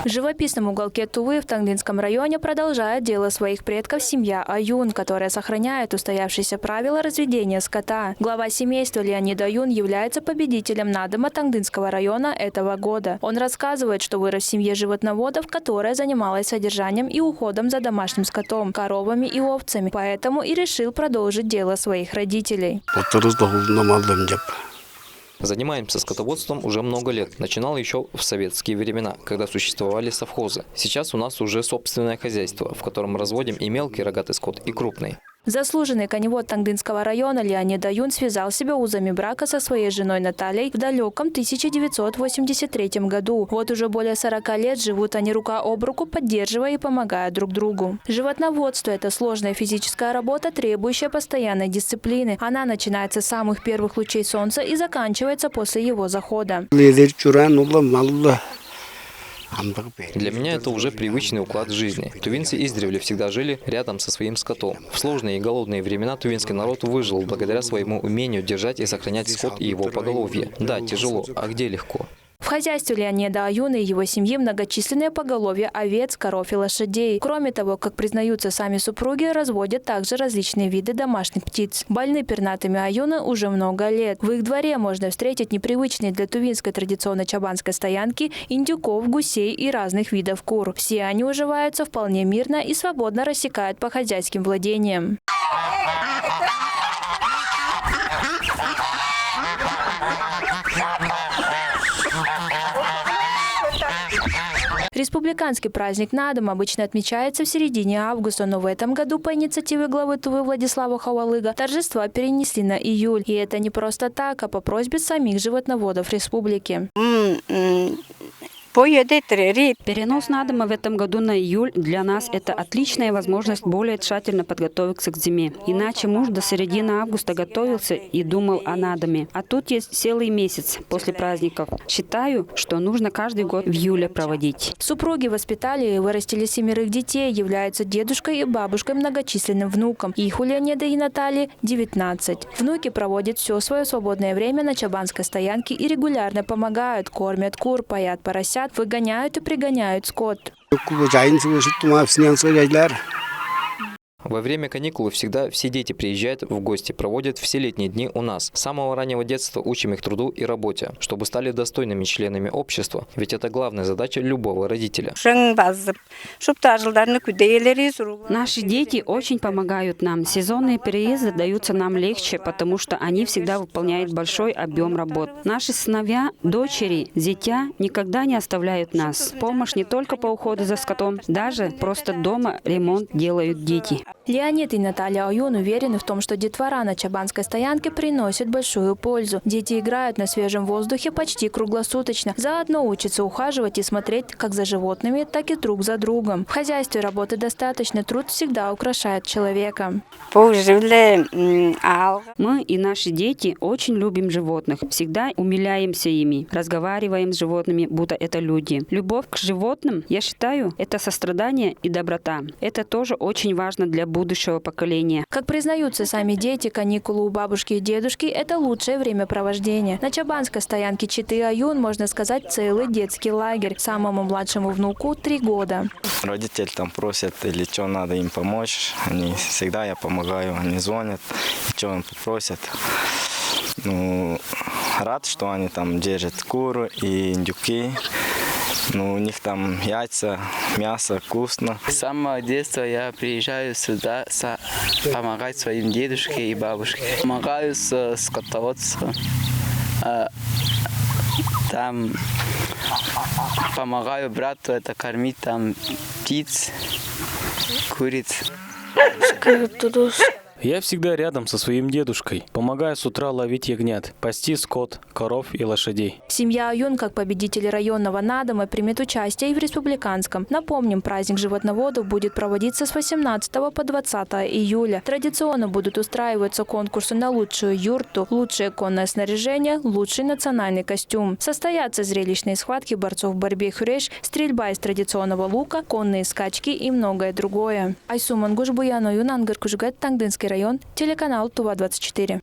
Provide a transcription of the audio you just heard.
В живописном уголке Тувы в Тангдинском районе продолжает дело своих предков семья Аюн, которая сохраняет устоявшиеся правила разведения скота. Глава семейства Леонид Аюн является победителем надома Тангдинского района этого года. Он рассказывает, что вырос в семье животноводов, которая занималась содержанием и уходом за домашним скотом, коровами и овцами, поэтому и решил продолжить дело своих родителей. Занимаемся скотоводством уже много лет. Начинал еще в советские времена, когда существовали совхозы. Сейчас у нас уже собственное хозяйство, в котором разводим и мелкий рогатый скот, и крупный. Заслуженный коневод Тангдинского района Леонид Аюн связал себя узами брака со своей женой Натальей в далеком 1983 году. Вот уже более 40 лет живут они рука об руку, поддерживая и помогая друг другу. Животноводство – это сложная физическая работа, требующая постоянной дисциплины. Она начинается с самых первых лучей солнца и заканчивается после его захода. Для меня это уже привычный уклад жизни. Тувинцы издревле всегда жили рядом со своим скотом. В сложные и голодные времена тувинский народ выжил благодаря своему умению держать и сохранять скот и его поголовье. Да, тяжело, а где легко? В хозяйстве Леонида Аюна и его семьи многочисленное поголовье овец, коров и лошадей. Кроме того, как признаются сами супруги, разводят также различные виды домашних птиц. Больны пернатыми Аюна уже много лет. В их дворе можно встретить непривычные для тувинской традиционной чабанской стоянки индюков, гусей и разных видов кур. Все они уживаются вполне мирно и свободно рассекают по хозяйским владениям. Республиканский праздник Надом обычно отмечается в середине августа, но в этом году по инициативе главы Тувы Владислава Хавалыга торжества перенесли на июль. И это не просто так, а по просьбе самих животноводов республики. Перенос Надома в этом году на июль для нас – это отличная возможность более тщательно подготовиться к зиме. Иначе муж до середины августа готовился и думал о Надоме. А тут есть целый месяц после праздников. Считаю, что нужно каждый год в июле проводить. Супруги воспитали и вырастили 7 детей, являются дедушкой и бабушкой многочисленным внукам. Их у Леонида и Натальи 19. Внуки проводят все свое свободное время на чабанской стоянке и регулярно помогают, кормят кур, паят поросят, выгоняют и пригоняют скот. Во время каникул всегда все дети приезжают в гости, проводят все летние дни у нас. С самого раннего детства учим их труду и работе, чтобы стали достойными членами общества. Ведь это главная задача любого родителя. Наши дети очень помогают нам. Сезонные переезды даются нам легче, потому что они всегда выполняют большой объем работ. Наши сыновья, дочери, зятья никогда не оставляют нас. Помощь не только по уходу за скотом, даже просто дома ремонт делают дети. Леонид и Наталья Аюн уверены в том, что детвора на чабанской стоянке приносит большую пользу. Дети играют на свежем воздухе почти круглосуточно. Заодно учатся ухаживать и смотреть как за животными, так и друг за другом. В хозяйстве работы достаточно, труд всегда украшает человека. Мы и наши дети очень любим животных. Всегда умиляемся ими. Разговариваем с животными, будто это люди. Любовь к животным, я считаю, это сострадание и доброта. Это тоже очень важно для будущего поколения. Как признаются сами дети, каникулы у бабушки и дедушки – это лучшее времяпровождение. На чабанской стоянке Читы Аюн, можно сказать, целый детский лагерь. Самому младшему внуку 3 года. Родители там просят или что надо им помочь. Они всегда я помогаю, они звонят, что им попросят. Рад, что они там держат куры и индюки. У них там яйца, мясо вкусно. С самого детства я приезжаю сюда помогать своим дедушке и бабушке. Помогаю с скотоводством. Там помогаю брату это кормить там птиц, куриц. Я всегда рядом со своим дедушкой. Помогаю с утра ловить ягнят, пасти скот, коров и лошадей. Семья Аюн, как победители районного Надома, примет участие и в республиканском. Напомним, праздник животноводов будет проводиться с 18 по 20 июля. Традиционно будут устраиваться конкурсы на лучшую юрту, лучшее конное снаряжение, лучший национальный костюм. Состоятся зрелищные схватки борцов в борьбе хюреш, стрельба из традиционного лука, конные скачки и многое другое. Айсу Мангуш Буяно, Юнангар Кужугет, Тангдинский район, телеканал Тува 24.